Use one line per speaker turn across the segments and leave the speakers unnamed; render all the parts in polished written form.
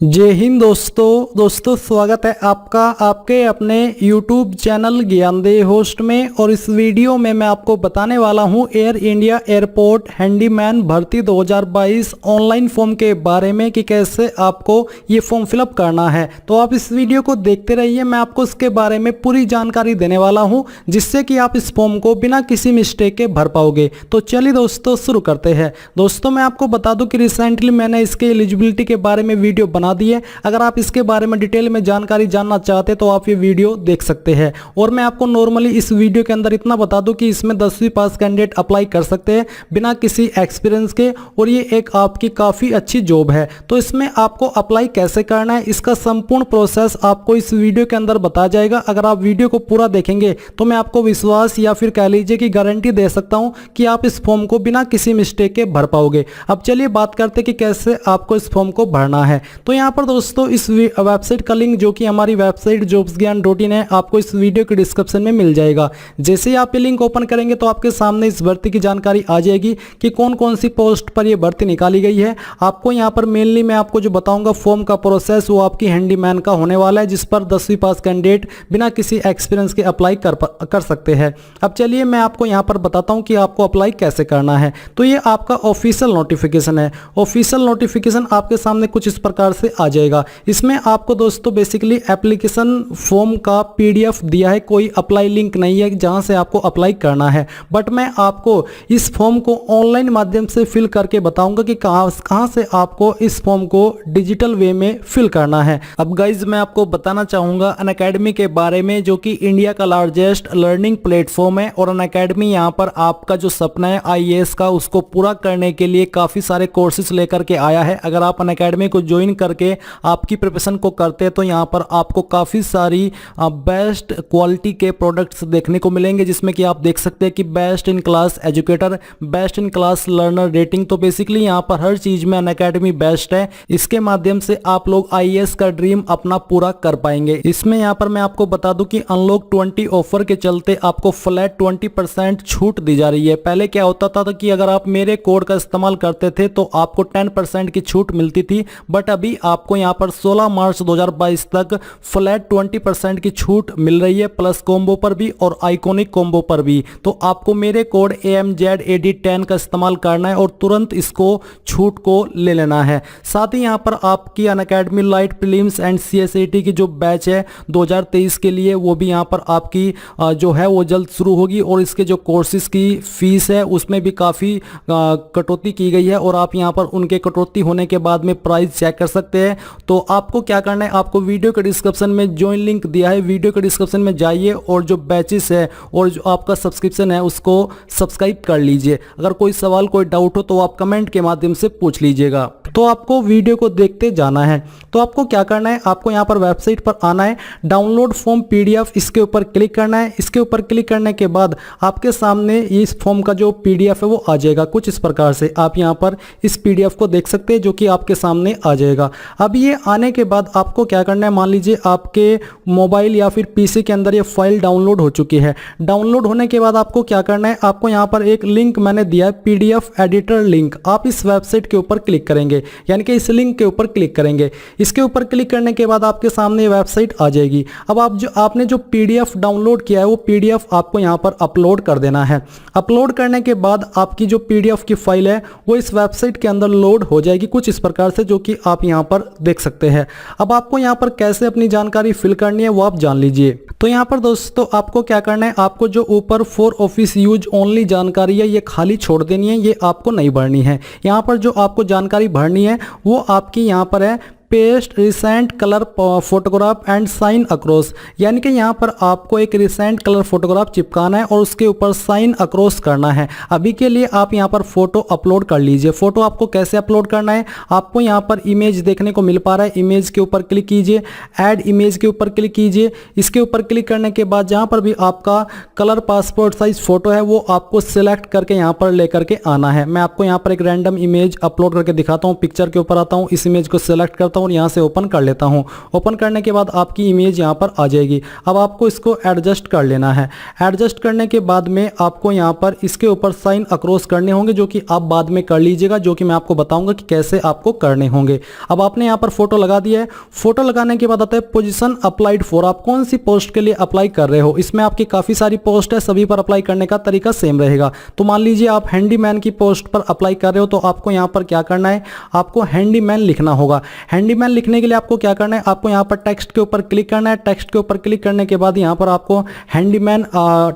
जय हिंद दोस्तों स्वागत है आपका आपके अपने YouTube चैनल ज्ञानदेह होस्ट में। और इस वीडियो में मैं आपको बताने वाला हूं एयर इंडिया एयरपोर्ट हैंडीमैन भर्ती 2022 ऑनलाइन फॉर्म के बारे में कि कैसे आपको ये फॉर्म फिलअप करना है। तो आप इस वीडियो को देखते रहिए, मैं आपको इसके बारे में पूरी जानकारी देने वाला हूं जिससे कि आप इस फॉर्म को बिना किसी मिस्टेक के भर पाओगे। तो चलिए दोस्तों शुरू करते हैं। दोस्तों मैं आपको बता दूं कि रिसेंटली मैंने इसके एलिजिबिलिटी के बारे में वीडियो बना दी है। अगर आप इसके बारे में डिटेल में जानकारी जानना चाहते हैं तो आप ये वीडियो देख सकते हैं। और मैं आपको नॉर्मली इस वीडियो के अंदर इतना बता दूं कि इसमें 10वीं पास कैंडिडेट अप्लाई कर सकते हैं बिना किसी एक्सपीरियंस के, और ये एक आपकी काफ़ी अच्छी जॉब है। तो इसमें आपको अप्लाई कैसे करना है इसका संपूर्ण प्रोसेस आपको इस वीडियो के अंदर बताया जाएगा। अगर आप वीडियो को पूरा देखेंगे तो मैं आपको विश्वास या फिर कह लीजिए कि गारंटी दे सकता हूं कि आप इस फॉर्म को बिना किसी मिस्टेक के भर पाओगे। अब चलिए बात करते हैं कि कैसे आपको इस फॉर्म को भरना है। तो यहाँ पर दोस्तों इस वेबसाइट का लिंक जो कि हमारी वेबसाइट jobsgyan.in है, आपको इस वीडियो के डिस्क्रिप्शन में मिल जाएगा। जैसे ही आप ये लिंक ओपन करेंगे तो आपके सामने इस भर्ती की जानकारी आ जाएगी कि कौन कौन सी पोस्ट पर ये भर्ती निकाली गई है। आपको यहाँ पर मेनली मैं आपको जो बताऊंगा फॉर्म का प्रोसेस वो आपकी हैंडीमैन का होने वाला है, जिस पर 10वीं पास कैंडिडेट बिना किसी एक्सपीरियंस के अप्लाई कर सकते हैं। अब चलिए मैं आपको यहाँ पर बताता हूँ कि आपको अप्लाई कैसे करना है। तो ये आपका ऑफिशियल नोटिफिकेशन है। ऑफिशियल नोटिफिकेशन आपके सामने कुछ इस प्रकार से आ जाएगा। इसमें आपको दोस्तों बेसिकली एप्लीकेशन फॉर्म का पीडीएफ दिया है, कोई अप्लाई लिंक नहीं है जहां से आपको अप्लाई करना है। बट मैं आपको इस फॉर्म को ऑनलाइन माध्यम से फिल करके बताऊंगा कि कहां से आपको इस फॉर्म को डिजिटल वे में फिल करना है। अब गाइज मैं आपको बताना चाहूंगा अनअकैडमी के बारे में, जो कि इंडिया का लार्जेस्ट लर्निंग प्लेटफॉर्म है। और अनअकैडमी यहां पर आपका जो सपना है आईएएस का उसको पूरा करने के लिए काफी सारे कोर्सेज लेकर के आया है। अगर आप अनअकैडमी को ज्वाइन करके आपकी प्रिपरेशन को करते हैं तो यहाँ पर आपको काफ़ी सारी बेस्ट क्वालिटी के प्रोडक्ट्स देखने को मिलेंगे, जिसमें कि आप देख सकते हैं कि best in class educator, best in class learner rating. तो बेसिकली यहाँ पर हर चीज़ में अनअकैडमी बेस्ट है। इसके माध्यम से आप लोग आईएएस का ड्रीम अपना पूरा कर पाएंगे। इसमें यहाँ पर मैं आपको बता दूं कि अनलॉक 20 ऑफर के चलते आपको फ्लैट 20% छूट दी जा रही है। पहले क्या होता था कि अगर आप मेरे कोड का इस्तेमाल करते थे तो आपको 10% की छूट मिलती थी, बट अभी आपको यहाँ पर 16 मार्च 2022 तक फ्लैट 20% की छूट मिल रही है, प्लस कॉम्बो पर भी और आइकॉनिक कॉम्बो पर भी। तो आपको मेरे कोड AMZAD10 का इस्तेमाल करना है और तुरंत इसको छूट को ले लेना है। साथ ही यहाँ पर आपकी Unacademy light prelims and CSAT की जो बैच है 2023 के लिए, वो भी यहाँ पर आपकी जो है वो जल्द शुरू होगी। और इसके जो कोर्सेज की फीस है उसमें भी काफ़ी कटौती की गई है, और आप यहाँ पर उनके कटौती होने के बाद में प्राइस चेक कर सकते हैं। तो आपको क्या करना है, आपको वीडियो के डिस्क्रिप्शन में ज्वाइन लिंक दिया है, वीडियो के डिस्क्रिप्शन में जाइए और जो बैचेस है और जो आपका सब्सक्रिप्शन है उसको सब्सक्राइब कर लीजिए। अगर कोई सवाल कोई डाउट हो तो आप कमेंट के माध्यम से पूछ लीजिएगा। तो आपको वीडियो को देखते जाना है। तो आपको क्या करना है, आपको यहाँ पर वेबसाइट पर आना है, डाउनलोड फॉर्म PDF इसके ऊपर क्लिक करना है। इसके ऊपर क्लिक करने के बाद आपके सामने इस फॉर्म का जो PDF है वो आ जाएगा कुछ इस प्रकार से। आप यहाँ पर इस PDF को देख सकते हैं जो कि आपके सामने आ जाएगा। अब ये आने के बाद आपको क्या करना है, मान लीजिए आपके मोबाइल या फिर PC के अंदर ये फाइल डाउनलोड हो चुकी है। डाउनलोड होने के बाद आपको क्या करना है, आपको यहाँ पर एक लिंक मैंने दिया है PDF एडिटर लिंक। आप इस वेबसाइट के ऊपर क्लिक करेंगे, यानी कि इस लिंक के ऊपर क्लिक करेंगे। इसके ऊपर क्लिक करने के बाद आपके सामने वेबसाइट आ जाएगी। अब आपने जो PDF डाउनलोड किया है वो PDF आपको यहाँ पर अपलोड कर देना है। अपलोड करने के बाद आपकी जो PDF की फाइल है वो इस वेबसाइट के अंदर लोड हो जाएगी कुछ इस प्रकार से, जो कि आप यहाँ पर देख सकते हैं। अब आपको यहाँ पर कैसे अपनी जानकारी फिल करनी है वो आप जान लीजिए। तो यहाँ पर दोस्तों आपको क्या करना है, आपको जो ऊपर फॉर ऑफिस यूज ओनली जानकारी है ये खाली छोड़ देनी है, ये आपको नहीं भरनी है। यहाँ पर जो आपको जानकारी भरनी है वो आपकी यहाँ पर है paste recent colour photograph and sign across, यानी कि यहाँ पर आपको एक रिसेंट कलर फोटोग्राफ चिपकाना है और उसके ऊपर साइन अक्रॉस करना है। अभी के लिए आप यहाँ पर फोटो अपलोड कर लीजिए। फोटो आपको कैसे अपलोड करना है, आपको यहाँ पर इमेज देखने को मिल पा रहा है, इमेज के ऊपर क्लिक कीजिए, ऐड इमेज के ऊपर क्लिक कीजिए। इसके ऊपर क्लिक करने के बाद जहाँ पर भी आपका कलर पासपोर्ट साइज फोटो है वो आपको सिलेक्ट करके यहाँ पर लेकर के आना है। मैं आपको यहाँ पर एक रैंडम इमेज अपलोड करके दिखाता हूँ। पिक्चर के ऊपर आता हूँ, इस इमेज को सिलेक्ट करता जाता हूँ और यहाँ से ओपन कर लेता हूँ। ओपन करने के बाद आपकी इमेज यहाँ पर आ जाएगी। अब आपको इसको एडजस्ट कर लेना है। एडजस्ट करने के बाद में आपको यहाँ पर इसके ऊपर साइन अक्रॉस करने होंगे, जो कि आप बाद में कर लीजिएगा, जो कि मैं आपको बताऊंगा कि कैसे आपको करने होंगे। अब आपने यहाँ पर फोटो लगा दिया है। फोटो लगाने के बाद आता है पोजीशन अप्लाइड फॉर, आप कौन सी पोस्ट के लिए अप्लाई कर रहे हो। इसमें आपकी काफ़ी सारी पोस्ट है, सभी पर अप्लाई करने का तरीका सेम रहेगा। तो मान लीजिए आप हैंडीमैन की पोस्ट पर अप्लाई कर रहे हो, तो आपको यहाँ पर क्या करना है, आपको हैंडीमैन लिखना होगा। हैंडीमैन लिखने के लिए आपको क्या करना है, आपको यहाँ पर टेक्स्ट के ऊपर क्लिक करना है। टेक्स्ट के ऊपर क्लिक करने के बाद यहाँ पर आपको हैंडीमैन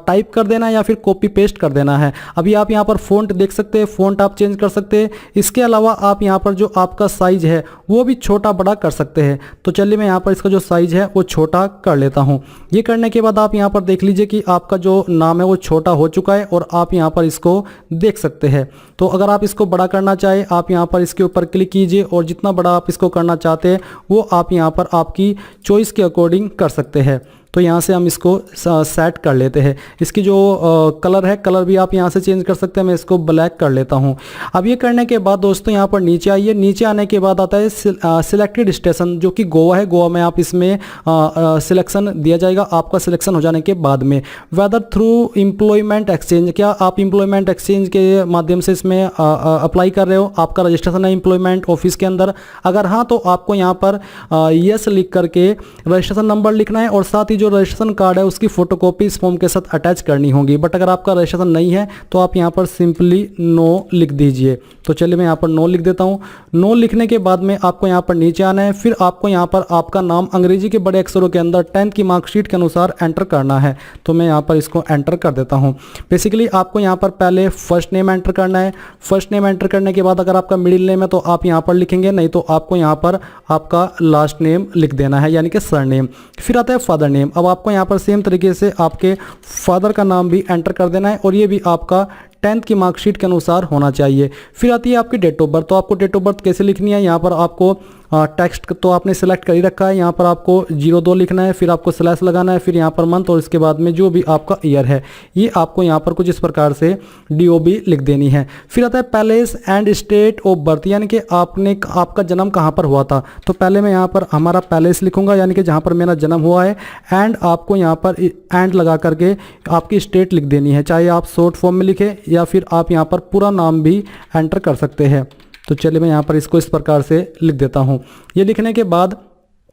टाइप कर देना है या फिर कॉपी पेस्ट कर देना है। अभी आप यहाँ पर फ़ॉन्ट देख सकते हैं, फ़ॉन्ट आप चेंज कर सकते हैं। इसके अलावा आप यहाँ पर जो आपका साइज है वो भी छोटा बड़ा कर सकते हैं। तो चलिए मैं यहाँ पर इसका जो साइज है वो छोटा कर लेता हूँ। ये करने के बाद आप यहाँ पर देख लीजिए कि आपका जो नाम है वो छोटा हो चुका है और आप यहाँ पर इसको देख सकते हैं। तो अगर आप इसको बड़ा करना चाहें, आप यहाँ पर इसके ऊपर क्लिक कीजिए और जितना बड़ा आप इसको करना चाहते हैं वो आप यहाँ पर आपकी चॉइस के अकॉर्डिंग कर सकते हैं। तो यहाँ से हम इसको सेट कर लेते हैं। इसकी जो कलर है, कलर भी आप यहाँ से चेंज कर सकते हैं। मैं इसको ब्लैक कर लेता हूँ। अब ये करने के बाद दोस्तों यहाँ पर नीचे आइए। नीचे आने के बाद आता है सिलेक्टेड स्टेशन, जो कि गोवा है। गोवा में आप इसमें सिलेक्शन दिया जाएगा आपका सिलेक्शन हो जाने के बाद में। वेदर थ्रू एम्प्लॉयमेंट एक्सचेंज, क्या आप एम्प्लॉयमेंट एक्सचेंज के माध्यम से इसमें अप्लाई कर रहे हो, आपका रजिस्ट्रेशन है एम्प्लॉयमेंट ऑफिस के अंदर। अगर हाँ तो आपको यहाँ पर यस लिख करके रजिस्ट्रेशन नंबर लिखना है और साथ ही जो रजिस्ट्रेशन कार्ड है उसकी फोटोकॉपी इस फॉर्म के साथ अटैच करनी होगी। बट अगर आपका रजिस्ट्रेशन नहीं है तो आप यहाँ पर सिंपली नो लिख दीजिए। तो चलिए मैं यहाँ पर नो लिख देता हूँ। नो लिखने के बाद में आपको यहाँ पर नीचे आना है। फिर आपको यहाँ पर आपका नाम अंग्रेजी के बड़े अक्षरों के अंदर 10th की मार्कशीट के अनुसार एंटर करना है। तो मैं यहाँ पर इसको एंटर कर देता हूँ। बेसिकली आपको यहाँ पर पहले फर्स्ट नेम एंटर करना है। फर्स्ट नेम एंटर करने के बाद अगर आपका मिडिल नेम है तो आप यहाँ पर लिखेंगे, नहीं तो आपको यहाँ पर आपका लास्ट नेम लिख देना है, यानी कि सर नेम। फिर आता है फादर नेम। अब आपको यहाँ पर सेम तरीके से आपके फादर का नाम भी एंटर कर देना है और ये भी आपका 10th की मार्कशीट के अनुसार होना चाहिए। फिर आती है आपकी डेट ऑफ बर्थ। तो आपको डेट ऑफ बर्थ कैसे लिखनी है, यहाँ पर आपको टेक्स्ट तो आपने सेलेक्ट कर ही रखा है। यहाँ पर आपको 02 लिखना है, फिर आपको स्लैश लगाना है, फिर यहाँ पर मंथ और इसके बाद में जो भी आपका ईयर है ये आपको यहाँ पर कुछ इस प्रकार से DOB लिख देनी है। फिर आता है palace and state of birth, यानी कि आपका जन्म कहाँ पर हुआ था। तो पहले मैं यहाँ पर हमारा पैलेस लिखूंगा, यानी कि जहाँ पर मेरा जन्म हुआ है। एंड आपको यहाँ पर एंड लगा करके आपकी स्टेट लिख देनी है, चाहे आप शॉर्ट फॉर्म में लिखें या फिर आप यहाँ पर पूरा नाम भी एंटर कर सकते हैं। तो चलिए मैं यहाँ पर इसको इस प्रकार से लिख देता हूँ। ये लिखने के बाद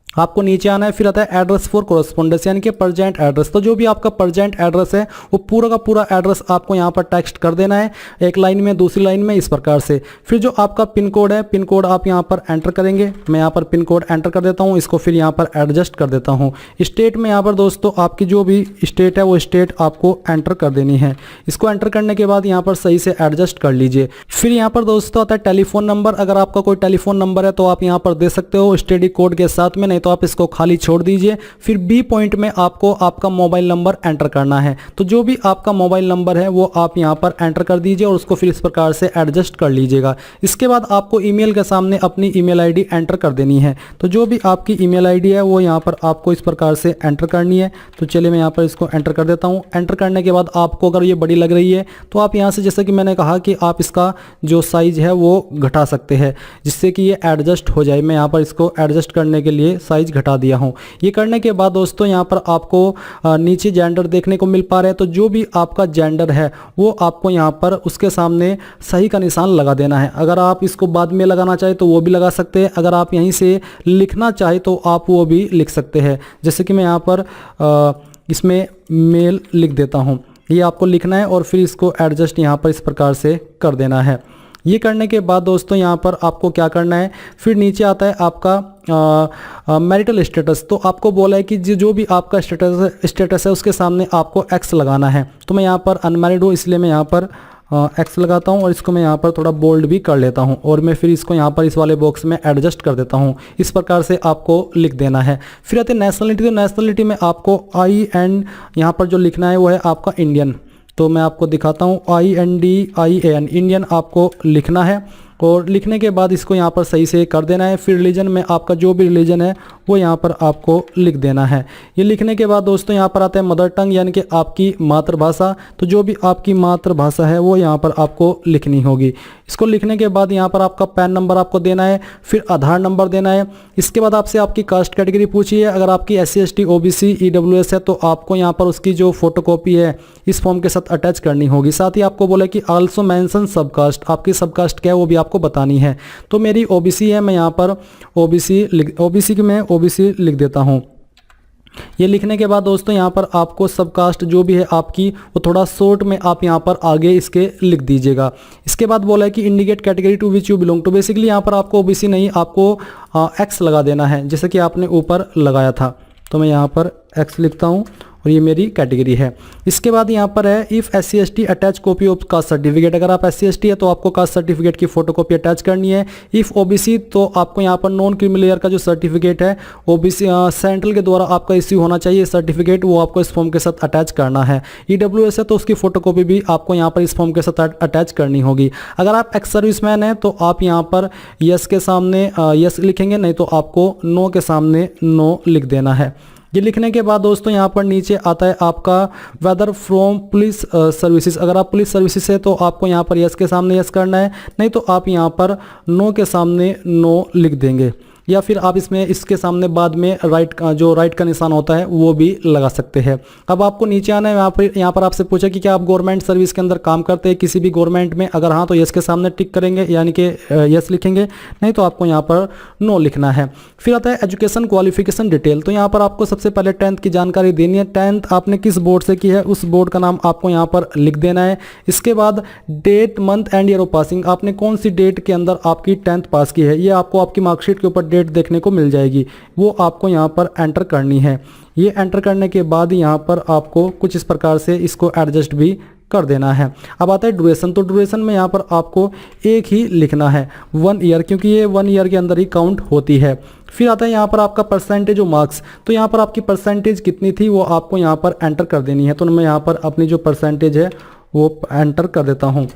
आपको नीचे आना है। फिर आता है एड्रेस फॉर कोरस्पोंडेंस, यानी कि प्रेजेंट एड्रेस। तो जो भी आपका प्रेजेंट एड्रेस है वो पूरा का पूरा एड्रेस आपको यहाँ पर टेक्स्ट कर देना है, एक लाइन में, दूसरी लाइन में, इस प्रकार से। फिर जो आपका पिन कोड है, पिन कोड आप यहाँ पर एंटर करेंगे। मैं यहाँ पर पिन कोड एंटर कर देता हूँ, इसको फिर यहाँ पर एडजस्ट कर देता हूँ। स्टेट में यहाँ पर दोस्तों आपकी जो भी स्टेट है वो स्टेट आपको एंटर कर देनी है। इसको एंटर करने के बाद यहाँ पर सही से एडजस्ट कर लीजिए। फिर यहाँ पर दोस्तों आता है टेलीफोन नंबर। अगर आपका कोई टेलीफोन नंबर है तो आप यहाँ पर दे सकते हो स्टडी कोड के साथ में, नहीं तो आप इसको खाली छोड़ दीजिए। फिर बी पॉइंट में आपको आपका मोबाइल नंबर एंटर करना है। तो जो भी आपका मोबाइल नंबर है वो आप यहाँ पर एंटर कर दीजिए और उसको फिर इस प्रकार से एडजस्ट कर लीजिएगा। इसके बाद आपको ईमेल के सामने अपनी ईमेल आईडी एंटर कर देनी है। तो जो भी आपकी ईमेल आईडी है वो यहाँ पर आपको इस प्रकार से एंटर करनी है। तो चलिए मैं यहाँ पर इसको एंटर कर देता हूँ। एंटर करने के बाद आपको अगर ये बड़ी लग रही है तो आप यहाँ से, जैसे कि मैंने कहा कि आप इसका जो साइज है वो घटा सकते हैं जिससे कि ये एडजस्ट हो जाए। मैं यहाँ पर इसको एडजस्ट करने के लिए साइज घटा दिया हूँ। ये करने के बाद दोस्तों यहाँ पर आपको नीचे जेंडर देखने को मिल पा रहा है। तो जो भी आपका जेंडर है वो आपको यहाँ पर उसके सामने सही का निशान लगा देना है। अगर आप इसको बाद में लगाना चाहे तो वो भी लगा सकते हैं। अगर आप यहीं से लिखना चाहे तो आप वो भी लिख सकते हैं। जैसे कि मैं यहाँ पर इसमें मेल लिख देता हूँ। ये आपको लिखना है और फिर इसको एडजस्ट यहाँ पर इस प्रकार से कर देना है। ये करने के बाद दोस्तों यहाँ पर आपको क्या करना है, फिर नीचे आता है आपका मैरिटल स्टेटस। तो आपको बोला है कि जो भी आपका स्टेटस है उसके सामने आपको एक्स लगाना है। तो मैं यहाँ पर अनमैरिड हूँ इसलिए मैं यहाँ पर एक्स लगाता हूँ और इसको मैं यहाँ पर थोड़ा बोल्ड भी कर लेता हूँ और मैं फिर इसको यहाँ पर इस वाले बॉक्स में एडजस्ट कर देता हूँ। इस प्रकार से आपको लिख देना है। फिर आते हैं नेशनलिटी। तो नेशनलिटी में आपको IN यहाँ पर जो लिखना है वो है आपका इंडियन। तो मैं आपको दिखाता हूँ, INDIAN, इंडियन आपको लिखना है और लिखने के बाद इसको यहाँ पर सही से कर देना है। फिर रिलीजन में आपका जो भी रिलीजन है वो यहाँ पर आपको लिख देना है। ये लिखने के बाद दोस्तों यहाँ पर आता है मदर टंग यानी कि आपकी मातृभाषा। तो जो भी आपकी मातृभाषा है वो यहाँ पर आपको लिखनी होगी। इसको लिखने के बाद यहाँ पर आपका पैन नंबर आपको देना है, फिर आधार नंबर देना है। इसके बाद आपसे आपकी कास्ट कैटेगरी पूछी है। अगर आपकी SC ST OBC EWS है तो आपको यहाँ पर उसकी जो फोटोकॉपी है इस फॉर्म के साथ अटैच करनी होगी। साथ ही आपको बोला कि आल्सो मेंशन सबकास्ट, आपकी सबकास्ट क्या है वो भी आपको बतानी है। तो मेरी OBC है, मैं यहाँ पर OBC की मैं OBC लिख देता हूँ। ये लिखने के बाद दोस्तों यहाँ पर आपको सबकास्ट जो भी है आपकी वो थोड़ा शॉर्ट में आप यहाँ पर आगे इसके लिख दीजिएगा। इसके बाद बोला है कि indicate category to which you belong to. Basically यहाँ पर आपको OBC नहीं, आपको X लगा देना है जैसे कि आपने ऊपर लगाया था। तो मैं यहाँ पर X लिखता हूँ और ये मेरी कैटेगरी है। इसके बाद यहाँ पर है if SC ST attach copy of caste certificate. अगर आप SC ST है तो आपको कास्ट सर्टिफिकेट की फोटोकॉपी अटैच करनी है। इफ़ OBC तो आपको यहाँ पर नॉन क्रीमी लेयर का जो सर्टिफिकेट है OBC सेंट्रल के द्वारा आपका इश्यू होना चाहिए सर्टिफिकेट, वो आपको इस फॉर्म के साथ अटैच करना है। EWS है तो उसकी फोटोकॉपी भी आपको यहाँ पर इस फॉर्म के साथ अटैच करनी होगी। अगर आप एक्स सर्विसमैन हैं तो आप यहाँ पर यस के सामने यस लिखेंगे, नहीं तो आपको नो के सामने नो लिख देना है। ये लिखने के बाद दोस्तों यहाँ पर नीचे आता है आपका वेदर फ्रॉम पुलिस सर्विसेज। अगर आप पुलिस सर्विसेज है तो आपको यहाँ पर यस के सामने यस करना है, नहीं तो आप यहाँ पर नो के सामने नो लिख देंगे, या फिर आप इसमें इसके सामने बाद में राइट का निशान होता है वो भी लगा सकते हैं। अब आपको नीचे आना है। यहाँ पर आपसे पूछा कि क्या आप गवर्नमेंट सर्विस के अंदर काम करते हैं किसी भी गवर्नमेंट में। अगर हाँ तो यस के सामने टिक करेंगे यानी कि यस लिखेंगे, नहीं तो आपको यहाँ पर नो लिखना है। फिर आता है एजुकेशन क्वालिफिकेशन डिटेल। तो यहाँ पर आपको सबसे पहले 10th की जानकारी देनी है। 10th आपने किस बोर्ड से की है उस बोर्ड का नाम आपको यहाँ पर लिख देना है। इसके बाद date month and year of passing, आपने कौन सी डेट के अंदर आपकी 10th पास की है ये आपको आपकी मार्कशीट के ऊपर देखने को मिल जाएगी, वो आपको यहाँ पर एंटर करनी है। ये एंटर करने के बाद यहाँ पर आपको कुछ इस प्रकार से इसको एडजस्ट भी कर देना है। अब आता है ड्यूरेशन। तो ड्यूरेशन में यहाँ पर आपको एक ही लिखना है 1 ईयर, क्योंकि ये 1 ईयर के अंदर ही काउंट होती है। फिर आता है यहाँ पर आपका परसेंटेज ऑफ मार्क्स। तो यहाँ पर आपकी परसेंटेज कितनी थी वो आपको यहाँ पर एंटर कर देनी है। तो मैं यहाँ पर अपनी जो परसेंटेज है वो एंटर कर देता हूँ।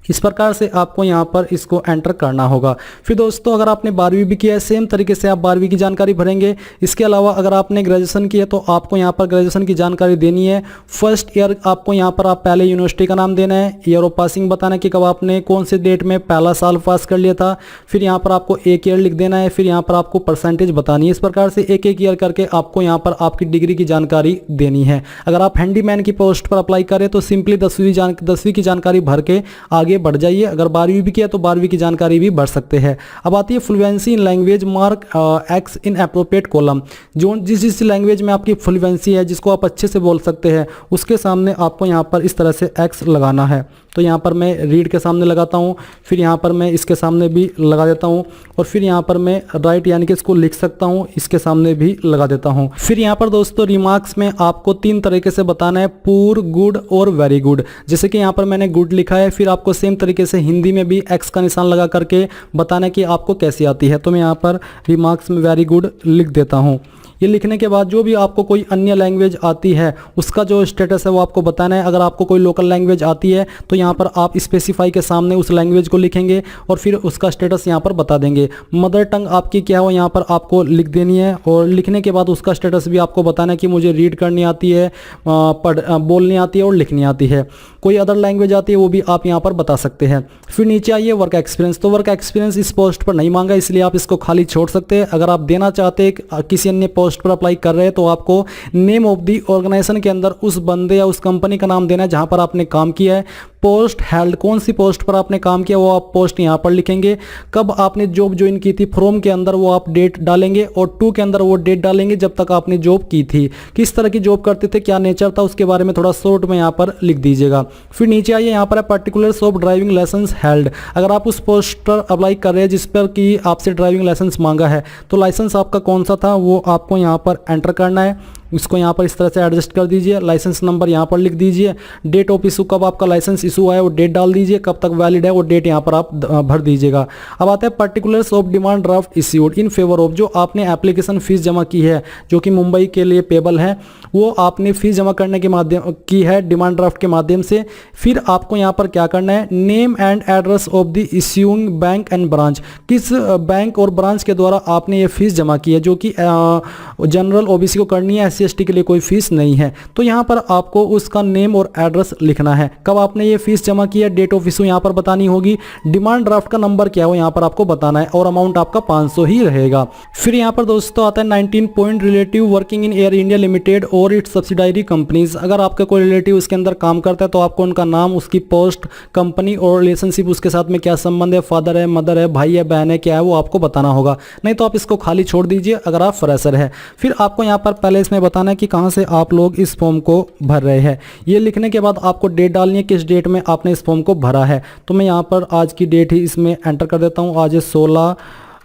इस प्रकार से आपको यहाँ पर इसको एंटर करना होगा। फिर दोस्तों अगर आपने 12वीं भी किया है सेम तरीके से आप 12वीं की जानकारी भरेंगे। इसके अलावा अगर आपने ग्रेजुएशन किया तो आपको यहाँ पर ग्रेजुएशन की जानकारी देनी है। फर्स्ट ईयर आपको यहाँ पर आप पहले यूनिवर्सिटी का नाम देना है, ईयर ऑफ पासिंग बताना कि कब आपने कौन से डेट में पहला साल पास कर लिया था। फिर यहाँ पर आपको एक ईयर लिख देना है। फिर यहाँ पर आपको परसेंटेज बतानी है। इस प्रकार से एक एक ईयर करके आपको यहाँ पर आपकी डिग्री की जानकारी देनी है। अगर आप हैंडीमैन की पोस्ट पर अप्लाई करें तो सिंपली 10वीं की जानकारी भर के आगे बढ़ जाइए। अगर 12वीं भी किया तो 12वीं की जानकारी भी बढ़ सकते हैं। अब आती है fluency in language, mark x in appropriate column. जो जिस लैंग्वेज में आपकी फ्लुएंसी है जिसको आप अच्छे से बोल सकते हैं उसके सामने आपको यहाँ पर इस तरह से एक्स लगाना है। तो यहाँ पर मैं रीड के सामने लगाता हूँ, फिर यहाँ पर मैं इसके सामने भी लगा देता हूँ, और फिर यहाँ पर मैं राइट यानी कि इसको लिख सकता हूँ, इसके सामने भी लगा देता हूँ। फिर यहाँ पर दोस्तों रिमार्क्स में आपको 3 तरीके से बताना है, पुअर, गुड और वेरी गुड। जैसे कि यहाँ पर मैंने गुड लिखा है, फिर आपको सेम तरीके से हिंदी में भी एक्स का निशान लगा करके बताना है कि आपको कैसी आती है। तो मैं यहाँ पर रिमार्क्स में वेरी गुड लिख देता हूँ। ये लिखने के बाद जो भी आपको कोई अन्य लैंग्वेज आती है उसका जो स्टेटस है वो आपको बताना है। अगर आपको कोई लोकल लैंग्वेज आती है तो यहाँ पर आप स्पेसिफाई के सामने उस लैंग्वेज को लिखेंगे और फिर उसका स्टेटस यहाँ पर बता देंगे। मदर टंग आपकी क्या है वो यहाँ पर आपको लिख देनी है, और लिखने के बाद उसका स्टेटस भी आपको बताना है कि मुझे रीड करनी आती है, बोलनी आती है और लिखनी आती है। कोई अदर लैंग्वेज आती है वो भी आप यहाँ पर बता सकते हैं। फिर नीचे आइए वर्क एक्सपीरियंस। तो वर्क एक्सपीरियंस इस पोस्ट पर नहीं मांगा, इसलिए आप इसको खाली छोड़ सकते हैं। अगर आप देना चाहते हैं किसी अन्य पोस्ट पर अप्लाई कर रहे हैं तो आपको नेम ऑफ दी ऑर्गेनाइजेशन के अंदर उस बंदे या उस कंपनी का नाम देना है जहां पर आपने काम किया है। पोस्ट हेल्ड, कौन सी पोस्ट पर आपने काम किया वो आप पोस्ट यहाँ पर लिखेंगे। कब आपने जॉब ज्वाइन की थी, फ्रॉम के अंदर वो आप डेट डालेंगे और टू के अंदर वो डेट डालेंगे जब तक आपने जॉब की थी। किस तरह की जॉब करते थे, क्या नेचर था, उसके बारे में थोड़ा शॉर्ट में यहाँ पर लिख दीजिएगा। फिर नीचे आइए, यहाँ पर है particulars of driving licence held. अगर आप उस पोस्ट पर अप्लाई कर रहे हैं जिस पर कि आपसे ड्राइविंग लाइसेंस मांगा है तो लाइसेंस आपका कौन सा था वो आपको यहाँ पर एंटर करना है। इसको यहाँ पर इस तरह से एडजस्ट कर दीजिए। लाइसेंस नंबर यहाँ पर लिख दीजिए। डेट ऑफ इशू, कब आपका लाइसेंस इशू है वो डेट डाल दीजिए, कब तक वैलिड है वो डेट यहाँ पर आप भर दीजिएगा। अब आता है particulars of demand draft issued in favour of, जो आपने एप्लीकेशन फीस जमा की है जो कि मुंबई के लिए पेबल है, वो आपने फीस जमा करने के माध्यम की है डिमांड ड्राफ्ट के माध्यम से। फिर आपको यहाँ पर क्या करना है, name and address of the issuing bank and branch, किस बैंक और ब्रांच के द्वारा आपने ये फीस जमा की है, जो कि जनरल ओबीसी को करनी है, एससी एसटी के लिए कोई फीस नहीं है। तो यहाँ पर आपको उसका नेम और एड्रेस लिखना है, कब आपने ये फीस जमा की है, डेट ऑफ इशू यहाँ पर बतानी होगी, डिमांड ड्राफ्ट का नंबर क्या हो यहाँ पर आपको बताना है, और अमाउंट आपका 500 ही रहेगा। फिर यहाँ पर दोस्तों आता है 19 point relative working in air India limited और इट्स सब्सिडायरी कंपनीज। अगर आपका कोई रिलेटिव उसके अंदर काम करता है तो आपको उनका नाम, उसकी पोस्ट, कंपनी और रिलेशनशिप उसके साथ में क्या संबंध है, फादर है, मदर है, भाई है, बहन है, क्या है वो आपको बताना होगा, नहीं तो आप इसको खाली छोड़ दीजिए अगर आप फ्रेशर है। फिर आपको यहाँ पर पहले इसमें बताना है कि कहाँ से आप लोग इस फॉर्म को भर रहे हैं। ये लिखने के बाद आपको डेट डालनी है, किस डेट में आपने इस फॉर्म को भरा है। तो मैं यहाँ पर आज की डेट ही इसमें एंटर कर देता हूँ। आज है 16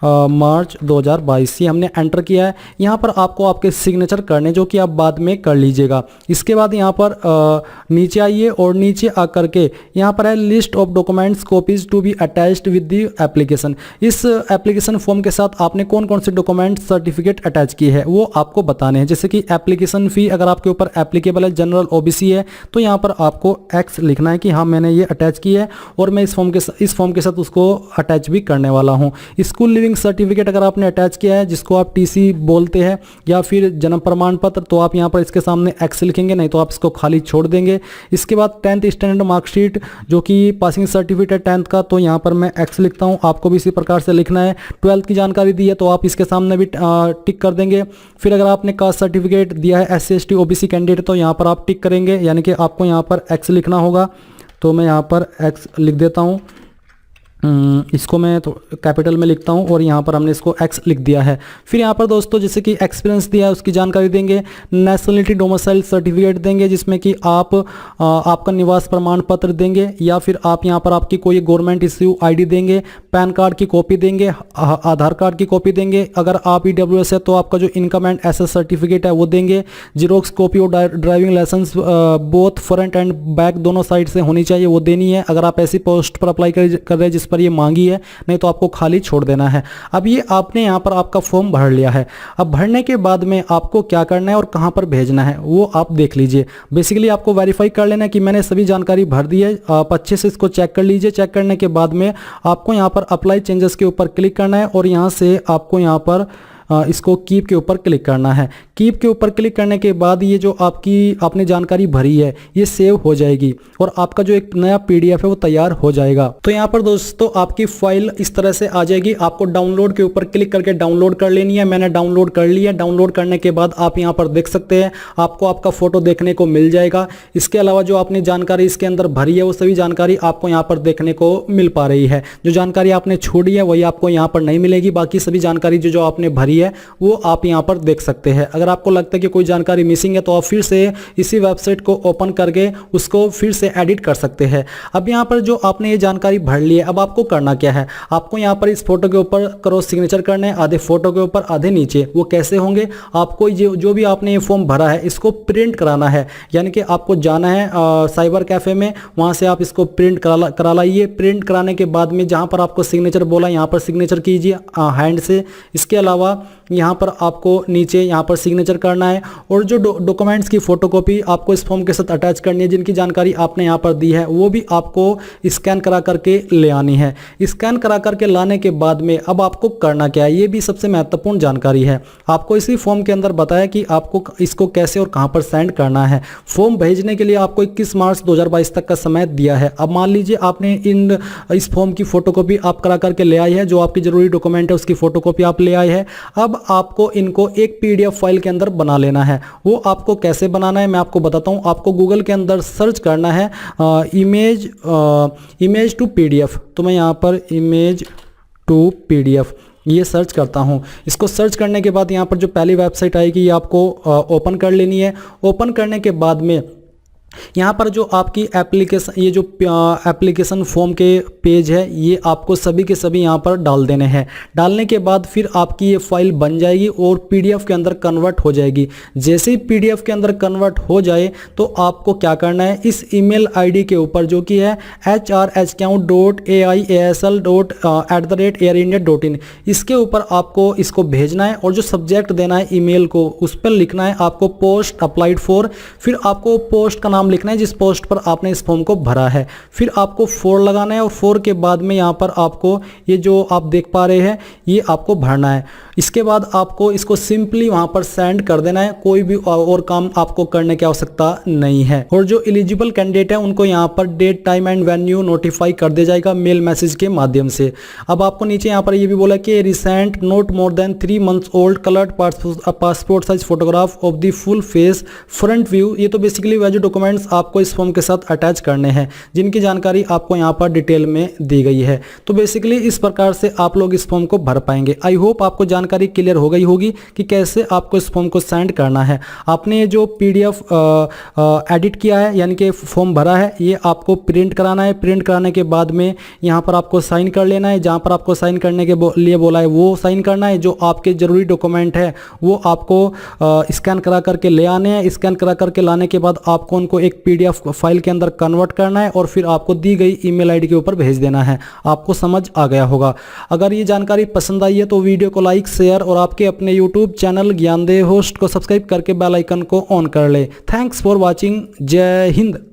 मार्च 2022, ये हमने एंटर किया है। यहाँ पर आपको आपके सिग्नेचर करने, जो कि आप बाद में कर लीजिएगा। इसके बाद यहाँ पर नीचे आइए और नीचे आकर के यहाँ पर है list of documents copies to be attached with the application. इस एप्लीकेशन फॉर्म के साथ आपने कौन कौन से डॉक्यूमेंट सर्टिफिकेट अटैच किए हैं वो आपको बताने हैं। जैसे कि एप्लीकेशन फ़ी अगर आपके ऊपर एप्लीकेबल है, जनरल ओबीसी है, तो यहाँ पर आपको एक्स लिखना है कि हाँ मैंने ये अटैच किया है और मैं इस फॉर्म के साथ उसको अटैच भी करने वाला हूँ। स्कूल लिविंग सर्टिफिकेट अगर आपने अटैच किया है, जिसको आप टीसी बोलते हैं, या फिर जन्म प्रमाण पत्र, तो आप यहाँ पर इसके सामने एक्स लिखेंगे, नहीं तो आप इसको खाली छोड़ देंगे। इसके बाद 10th स्टैंडर्ड मार्कशीट जो कि पासिंग सर्टिफिकेट है 10th का, तो यहाँ पर मैं एक्स लिखता हूँ, आपको भी इसी प्रकार से लिखना है। 12th की जानकारी दी है तो आप इसके सामने भी टिक कर देंगे। फिर अगर आपने कास्ट सर्टिफिकेट दिया है एससी एसटी ओबीसी कैंडिडेट, तो यहाँ पर आप टिक करेंगे, यानी कि आपको यहाँ पर एक्स लिखना होगा। तो मैं यहाँ पर एक्स लिख देता हूँ, इसको मैं तो कैपिटल में लिखता हूँ और यहाँ पर हमने इसको एक्स लिख दिया है। फिर यहाँ पर दोस्तों जैसे कि एक्सपीरियंस दिया है उसकी जानकारी देंगे, नेशनलिटी डोमिसाइल सर्टिफिकेट देंगे जिसमें कि आप आपका निवास प्रमाण पत्र देंगे, या फिर आप यहाँ पर आपकी कोई गवर्नमेंट इश्यू आईडी देंगे, पैन कार्ड की कॉपी देंगे, आधार कार्ड की कॉपी देंगे। अगर आप ईडब्ल्यूएस है तो आपका जो इनकम एंड एसेट सर्टिफिकेट है वो देंगे। जीरोक्स कॉपी और driving licence both front and back दोनों साइड से होनी चाहिए, वो देनी है अगर आप ऐसी पोस्ट पर अप्लाई कर रहे हैं जिस पर ये मांगी है, नहीं तो आपको खाली छोड़ देना है। अब ये आपने यहाँ पर आपका फॉर्म भर लिया है। अब भरने के बाद में आपको क्या करना है और कहाँ पर भेजना है वो आप देख लीजिए। बेसिकली आपको वेरीफाई कर लेना है कि मैंने सभी जानकारी भर दी है। आप अच्छे से इसको चेक कर लीजिए। चेक करने के बाद में आपको यहाँ पर अप्लाई चेंजेस के ऊपर क्लिक करना है और यहाँ से आपको यहाँ पर इसको कीप के ऊपर क्लिक करना है। कीप के ऊपर क्लिक करने के बाद ये जो आपने जानकारी भरी है ये सेव हो जाएगी और आपका जो एक नया पीडीएफ है वो तैयार हो जाएगा। तो यहाँ पर दोस्तों आपकी फाइल इस तरह से आ जाएगी। आपको डाउनलोड के ऊपर क्लिक करके डाउनलोड कर लेनी है। मैंने डाउनलोड कर लिया। डाउनलोड करने के बाद आप यहाँ पर देख सकते हैं, आपको आपका फोटो देखने को मिल जाएगा। इसके अलावा जो आपने जानकारी इसके अंदर भरी है वो सभी जानकारी आपको यहाँ पर देखने को मिल पा रही है। जो जानकारी आपने छोड़ी है वही आपको यहाँ पर नहीं मिलेगी। बाकी सभी जानकारी जो आपने भरी है वो आप यहां पर देख सकते हैं। अगर आपको लगता है कि कोई जानकारी मिसिंग है तो आप फिर से इसी वेबसाइट को ओपन करके उसको फिर से एडिट कर सकते हैं। अब यहां पर जो आपने ये जानकारी भर ली है, अब आपको करना क्या है, आपको यहां पर इस फोटो के ऊपर क्रॉस सिग्नेचर करना है, आधे फोटो के ऊपर आधे नीचे। वो कैसे होंगे, आपको जो भी आपने ये फॉर्म भरा है इसको प्रिंट कराना है। यानी कि आपको जाना है साइबर कैफे में, वहां से आप इसको प्रिंट करा लाइए। प्रिंट कराने के बाद में जहां पर आपको सिग्नेचर बोला यहाँ पर सिग्नेचर कीजिए हैंड से। इसके अलावा यहाँ पर आपको नीचे यहाँ पर सिग्नेचर करना है और जो डॉक्यूमेंट्स की फोटोकॉपी आपको इस फॉर्म के साथ अटैच करनी है, जिनकी जानकारी आपने यहाँ पर दी है वो भी आपको स्कैन करा करके ले आनी है। स्कैन करा करके लाने के बाद में अब आपको करना क्या है, ये भी सबसे महत्वपूर्ण जानकारी है। आपको इसी फॉर्म के अंदर बताया कि आपको इसको कैसे और कहाँ पर सेंड करना है। फॉर्म भेजने के लिए आपको 21 मार्च 2022 तक का समय दिया है। अब मान लीजिए आपने इस फॉर्म की फोटोकॉपी आप करा करके ले आई है, जो आपकी जरूरी डॉक्यूमेंट है उसकी फोटोकॉपी आप ले आए हैं। अब आपको इनको एक पीडीएफ फाइल के अंदर बना लेना है। वो आपको कैसे बनाना है मैं आपको बताता हूं। आपको गूगल के अंदर सर्च करना है इमेज टू पीडीएफ। तो मैं यहां पर इमेज टू पीडीएफ ये सर्च करता हूं। इसको सर्च करने के बाद यहां पर जो पहली वेबसाइट आएगी ये आपको ओपन कर लेनी है। ओपन करने के बाद में यहाँ पर जो आपकी एप्लीकेशन, ये जो एप्लीकेशन फॉर्म के पेज है, ये आपको सभी के सभी यहाँ पर डाल देने हैं। डालने के बाद फिर आपकी ये फाइल बन जाएगी और पीडीएफ के अंदर कन्वर्ट हो जाएगी। जैसे ही पीडीएफ के अंदर कन्वर्ट हो जाए तो आपको क्या करना है, इस ईमेल आईडी के ऊपर जो कि है hrhcount.aiasl@airindia.in, इसके ऊपर आपको इसको भेजना है और जो सब्जेक्ट देना है ईमेल को, उस पर लिखना है आपको पोस्ट अप्लाइड फॉर। फिर आपको पोस्ट का नाम लिखना है जिस पोस्ट पर आपने इस फॉर्म को भरा है। फिर आपको 4 लगाना है और 4 के बाद में यहाँ पर आपको ये जो आप देख पा रहे हैं ये आपको भरना है। इसके बाद आपको इसको सिंपली वहाँ पर सेंड कर देना है। कोई भी और काम आपको करने की आवश्यकता नहीं है। और जो एलिजिबल कैंडिडेट है उनको यहाँ पर date, time and venue notify कर दिया जाएगा मेल मैसेज के माध्यम से। अब आपको नीचे यहाँ पर ये भी बोला कि recent not more than 3 months old coloured passport size photograph of the full face front view. ये तो बेसिकली वह जो डॉक्यूमेंट्स आपको इस फॉर्म के साथ अटैच करने हैं जिनकी जानकारी आपको यहाँ पर डिटेल में दी गई है। तो बेसिकली इस प्रकार से आप लोग इस फॉर्म को भर पाएंगे। आई होप आपको जानकारी क्लियर हो गई होगी कि कैसे आपको इस फॉर्म को सेंड करना है। आपने जो पीडीएफ एडिट किया है यानी कि फॉर्म भरा है, ये आपको प्रिंट कराना है। प्रिंट कराने के बाद में यहाँ पर आपको साइन कर लेना है। जहाँ पर आपको साइन करने के लिए बोला है वो साइन करना है। जो आपके जरूरी डॉक्यूमेंट है वो आपको स्कैन करा करके ले आने हैं। स्कैन करा करके लाने के बाद आपको उनको एक पीडीएफ फाइल के अंदर कन्वर्ट करना है और फिर आपको दी गई ईमेल आईडी के ऊपर भेज देना है। आपको समझ आ गया होगा। अगर ये जानकारी पसंद आई है तो वीडियो को लाइक, शेयर और आपके अपने यूट्यूब चैनल ज्ञानदेव होस्ट को सब्सक्राइब करके बेल आइकन को ऑन कर ले। Thanks for watching. जय हिंद।